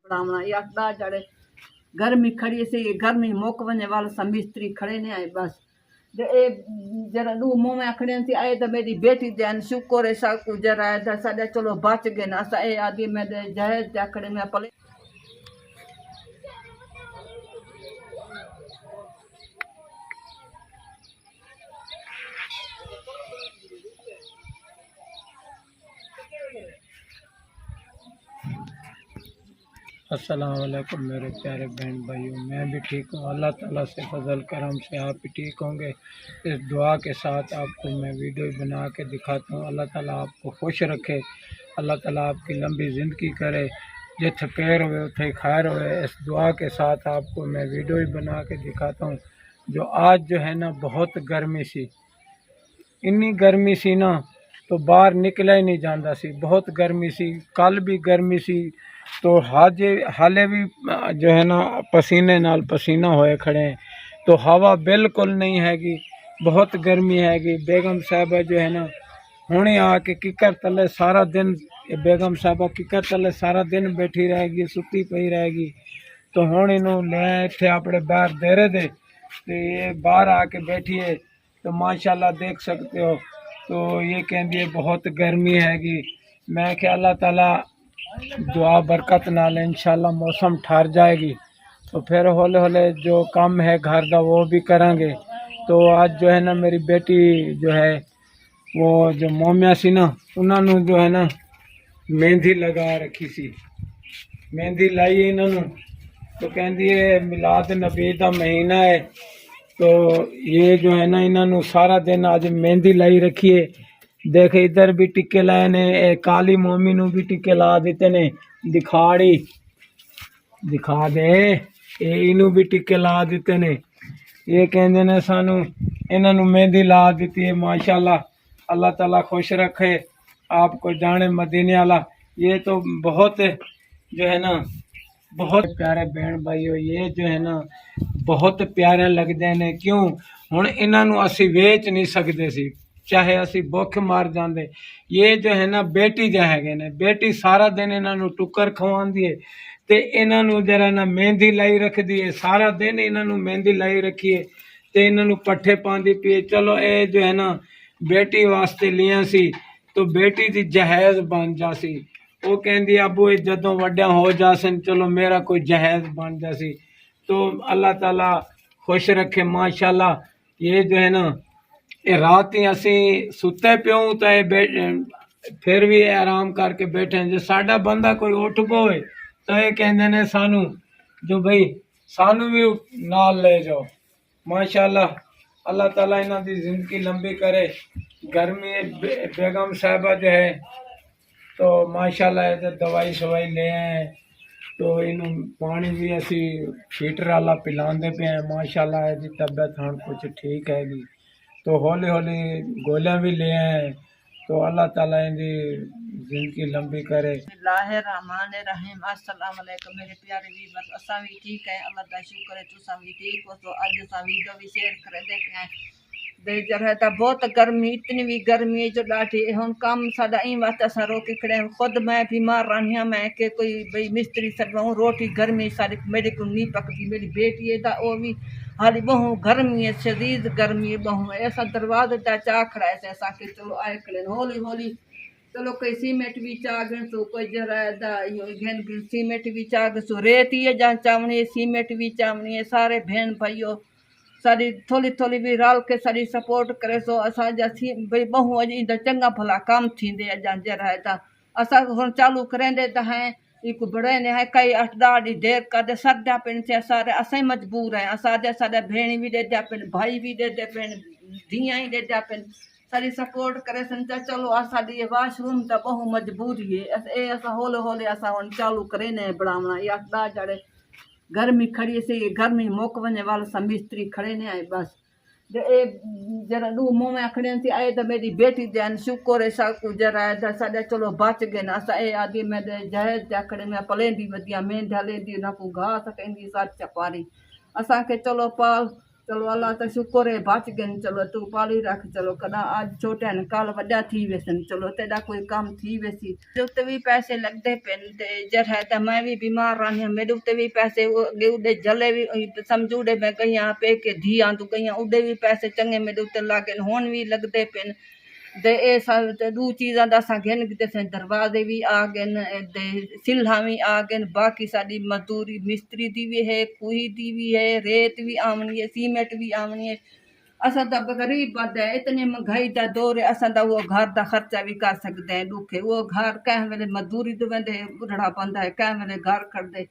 बनावना या दा जड़े गर्मी खड़ी से ये गर्मी मोक वने वाले सब मिस्त्री खड़े ने आए बस ए जरा दू मुंह में खड़े थी आए तो मेरी बेटी ध्यान शुक्र है साकू जरा साडा चलो बच गए ना असा ए आदि में जहेज त्या खड़े में पले अस्सलाम वालेकुम मेरे प्यारे बहन भाइयों, मैं भी ठीक हूँ। अल्लाह ताला से फजल करम से आप भी ठीक होंगे। इस दुआ के साथ आपको मैं वीडियो बना के दिखाता हूँ। अल्लाह ताला आपको खुश रखे, अल्लाह ताला आपकी लंबी ज़िंदगी करे, जिथे पैर हुए उथे खैर हुए। इस दुआ के साथ आपको मैं वीडियो ही बना के दिखाता हूँ। जो आज जो है ना बहुत गर्मी सी, इन्नी गर्मी सी ना तो बाहर निकला ही नहीं जाता सी। बहुत गर्मी सी, कल भी गर्मी सी, तो हाले भी जो है ना पसीने नाल पसीना होए खड़े हैं। तो हवा बिल्कुल नहीं हैगी, बहुत गर्मी हैगी। बेगम साहबा जो है ना हुणे आके किकर तले सारा दिन, बेगम साहबा किकर तले सारा दिन बैठी रहेगी, सुती पई रहेगी। तो हुण इनू ले इत्थे अपने बाहर देरे दे तो ये बाहर आके बैठी है। तो माशाल्लाह देख सकते हो। तो ये कहती है बहुत गर्मी हैगी। मैं क्या अल्लाह ताला दुआ बरकत नाल इंशाल्लाह मौसम ठहर जाएगी तो फिर हौले हौले जो काम है घर का वो भी करांगे। तो आज जो है ना मेरी बेटी जो है वो जो मोमिया सी ना उन्होंने जो है ना मेहंदी लगा रखी सी, मेहंदी लाई इन्होंने। तो कहती है मिलाद नबी का महीना है, तो ये जो है ना इन्होंने सारा दिन आज मेहंदी लाई रखी है। देख इधर भी टिक्के लाए ने, काली मोमी नू भी टिक्के ला दिते ने, दिखाड़ी दिखा दे, इनू भी टिक्के ला दिते ने। ये कहते ने सानू इन्होंने मेहंदी ला दी है। माशाल्लाह अल्लाह ताला खुश रखे आपको, जाने मदीने वाला। ये तो बहुत जो है ना बहुत प्यारे बहन भाइयों, ये जो है ना बहुत प्यारे लगते ने। क्यों हुण इन्हों असी वेच नहीं सकते सी, चाहे असी भुख मार जाते। ये जो है ना बेटी जो है ने, बेटी सारा दिन इन्हों टुकर खवांदी है ते इन्हों जरा ना मेहंदी लाई रखती है। सारा दिन इन्हों मेहंदी लाई रखी है ते इन्हों पट्ठे पाँदी पी है। चलो ये जो है ना बेटी वास्ते लिया सी तो बेटी दी जहेज बन जासी। वो कहती अबू जदों वड्या हो जासन चलो मेरा कोई जहेज बन जासी। तो अल्लाह ताला खुश रखे माशाल्लाह। ये जो है ना ये रात ही असी सुते प्यों तो ये फिर भी आराम करके बैठे। जो साडा बंदा कोई उठ पोए तो ये कहते ने सानू जो भाई सानू भी नाल ले जाओ। माशाल्लाह अल्लाह ताला इन्हां दी जिंदगी लंबी करे। गर्मी बेगम साहबा जो है तो माशाल्लाह ये दवाई शवाई ले आए, तो इनू पानी भी असी हीटर वाला पिलाते पे हैं। माशाल्लाह इसकी तबीयत हाँ कुछ ठीक हैगी। तो हौली हौली गोलियां भी ले आए। तो अल्लाह ताला इनकी जिंदगी लंबी करे। बिस्मिल्लाहिर्रहमानिर्रहीम। अस्सलाम वालेकुम मेरे प्यारे व्यूअर्स, असा भी ठीक है, अल्लाह का शुक्र है तुसा भी ठीक हो। तो अज असा वीडियो भी शेयर करे देते हैं बेजर है तो बहुत गर्मी, इतनी भी गर्मी है जो डाठी हम काम साडा ई वास्ते असा रोकी खड़े। खुद मैं बीमार रही हाँ, मैं के कोई भाई मिस्त्री सकूँ रोटी गर्मी सारी मेरे को नहीं पकती। मेरी बेटी है वो भी हाली बहु गर्मी है, शदीद गर्मी है बहु ऐसा दरवाजे ता चा खड़ा है ऐसा कि चलो आए खड़े हौली हौली। चलो कोई सीमेंट भी चागन सो कोई जरा घेन सीमेंट भी चाग सो रेती है जहाँ चावनी है, सीमेंट भी चावनी है। सारे बहन भाइयों सारी थोड़ी थोड़ी भी रल के सारी सपोर्ट करे सो असा भाई बहु अज चंगा भला काम थींदे अजां जरा है असा हुण चालू करेंदे त हैं एक बड़े ने है कई 8-10 डी देर कर सरदा पिन से सारे असां मजबूर हैं। असां सारे भेण भी देदा पिन, भाई भी देदे पिन, धियां ही देदा पिन, सारी सपोर्ट करे सन। चलो असाडी वाशरूम त बहु मजबूरी है ए असा हौले हौले असा हुण चालू करे ने बनावना या 8-10 जड़े गर्मी खड़ी से ये गर्मी मोक वने वाले सब मिस्त्री खड़े ने आए बस ए जरा दू मुंह में खड़े थी आए तो मेरी बेटी ध्यान शुक्र है साकू जरा साडा चलो बच गए ना असा ए आदि में जहेज त्या खड़े में पलेंदी वदिया मेंढा लेंदी ना को घास कहंदी साथ चपारी असा के चलो पाल चलो अल्लाह तो शुक्र है बच गए चलो तू पाली रख चलो कदा आज छोटे ने कल वड्डा थी वेसन चलो तेरा कोई काम थी वेसी मेरे उत्ते भी पैसे लगते पेन ते जर है तो मैं भी बीमार रही हूं मेरे उत्ते भी पैसे अगे उडे जले भी समझूड़े मैं कहीं पे के धियां तू कहीं उडे भी पैसे चंगे मेरे उत्ते लागे हुन भी लगते पेन ते ਇਹ सब ते दू चीज़ां दा असां घिन किते से दरवाजे भी आ गए ते सिल्हां भी आ गए बाकी साडी मजदूरी मिस्त्री दी भी है कुही दी भी है रेत भी आमनी है सीमेंट भी आमनी है असां तो गरीब बंद है इतनी महंगाई दा दौर है असां तो वो घर दा खर्चा भी कर सकते हैं दुखे वो घर कंहिं वेले मजदूरी तो वेंदे बुढ़ड़ा बंदा है कंहिं वेले घर खड़दे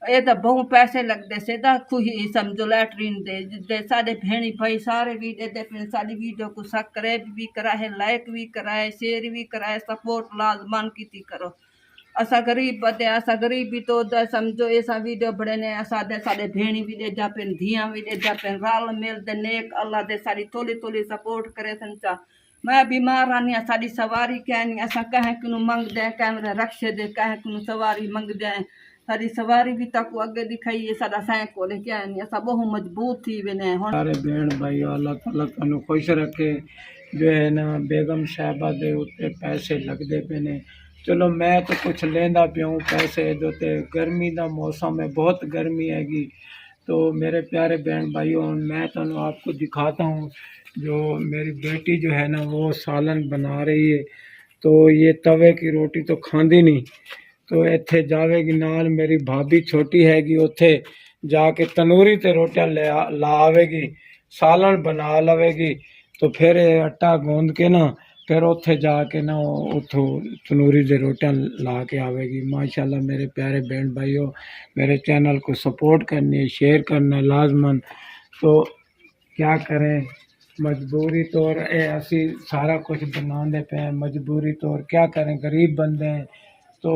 ये तो बहु पैसे लगते सीधा खुही समझो लैटरीन दे साढ़े भेणी भाई सारे भी देते पे साड़ी वीडियो को सब्सक्राइब भी कराए लाइक भी कराए शेयर भी कराए सपोर्ट लाजमान की करो असा गरीब बंदे असा गरीबी तो समझो ऐसा वीडियो बड़े ने असा दे साढ़े भेणी भी दे जा पेन धियां भी दे जा पेन राल मिल दे नेक अल्लाह दे सारी थोड़ी थोड़ी सपोर्ट करे संचा मैं बीमार रहनी साड़ी सवारी कहनी असा कहें कि मंग दे कैमरे रक्षे दे कहें कि सवारी मंग दे सारी सवारी भी तक अगे दिखाई है साडा सैं कोले क्या नहीं असा बहु मजबूत थी वेने हुन सारे भेण भाई अल्लाह ताला तुहानू खुश रखे जो है ना बेगम साहबा दे उत्ते पैसे लगते पे ने चलो मैं तो कुछ लेंदा पिया पैसे दे गर्मी का मौसम है बहुत गर्मी हैगी तो मेरे प्यारे बहन भाइयों मैं तो आपको दिखाता हूँ जो मेरी बेटी जो है ना वो सालन बना रही है तो ये तवे की रोटी तो खांदी नहीं तो इत्थे जावेगी नाल मेरी भाभी छोटी हैगी उत्थे जाके तनूरी ते रोटियां ला आवेगी सालन बना लवेगी तो फिर आटा गूंद के ना फिर उत्थे जाके ना उतो तनूरी दे रोटियां ला के आवेगी माशाल्लाह मेरे प्यारे बहन भाइयों मेरे चैनल को सपोर्ट करनी है शेयर करना है लाजमन तो क्या करें मजबूरी तौर असी सारा कुछ बनाते पे हैं मजबूरी तौर क्या करें गरीब बंदे हैं तो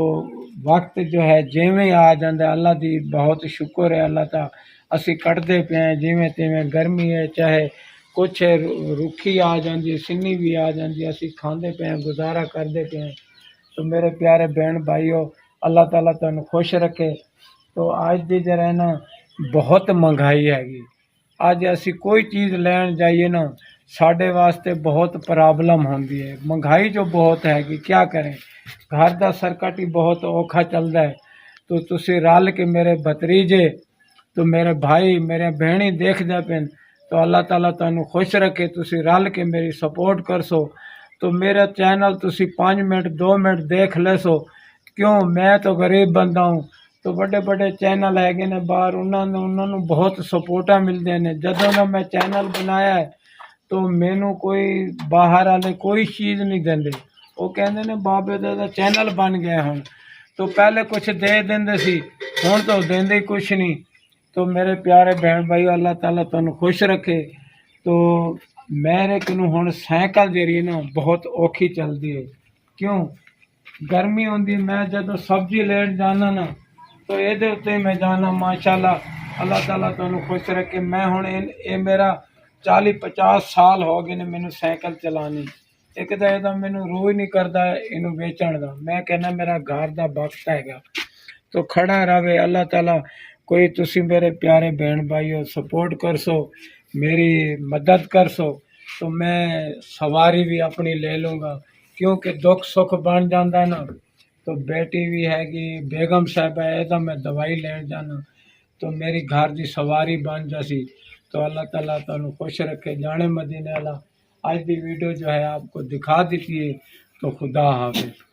वक्त जो है जिमें आ जाता अल्लाह दी बहुत शुक्र है अल्लाह ता असी कटते पे हैं जिमें तिवें गर्मी है चाहे कुछ रुखी आ जाती है सिन्नी भी आ जाती है असी खाते पे हैं गुजारा करते पे हैं तो मेरे प्यारे बहन भाइयों अल्लाह ताला तुहानू खुश रखे तो अज दी जरा ना बहुत महंगाई हैगी अज असी कोई चीज़ लैन जाइए ना साढ़े वास्ते बहुत प्रॉब्लम होती है महंगाई जो बहुत हैगी क्या करें घर का सर्कट ही बहुत औखा चलता है तो तुसी रल के मेरे भतरीजे तो मेरे भाई मेरे बहनी देखते पे तो अल्लाह ताला तुहानू खुश रखे तुसी रल के मेरी सपोर्ट कर सो तो मेरा चैनल तुसी 5 मिनट 2 मिनट देख ले सो क्यों मैं तो गरीब बंदा हूँ तो बड़े बड़े चैनल हैगे ने बाहर उन्होंने बहुत सपोर्टा मिलते हैं जदों का मैं चैनल बनाया है तो मैनू कोई बाहर वाले कोई चीज़ नहीं देंगे वो कहते ने बाबे दा चैनल बन गया हुण तो पहले कुछ दे देंदे सी हुण तो देंदे कुछ नहीं तो मेरे प्यारे बहन भाई अल्लाह ताला तुहानू खुश रखे तो मेरे कनू हुण साइकिल जी ना बहुत औखी चलती है क्यों गर्मी होंदी मैं जदों सब्जी लेन जाना ना तो ये उत्ते मैं जाना माशाल्लाह अल्लाह ताला तुहानू खुश रखे मैं हुण ये मेरा 40-50 साल हो गए ने मैनू साइकिल चलानी एक तो यह मैनू रोह नहीं करता इनू वेचण का मैं कहना मेरा घर का वक्त हैगा तो खड़ा रहे अल्लाह ताला कोई तुसी मेरे प्यारे बहन भाइयों सपोर्ट कर सो मेरी मदद कर सो तो मैं सवारी भी अपनी ले लूँगा क्योंकि दुख सुख बन जाता है ना तो बेटी भी हैगी बेगम साहब है तो मैं दवाई लेन जाना तो मेरी घर की सवारी बन जासी तो अल्लाह ताला तुहानू खुश रखे जाने मदीने वाला आज की वीडियो जो है आपको दिखा दी है तो खुदा हाफिज़।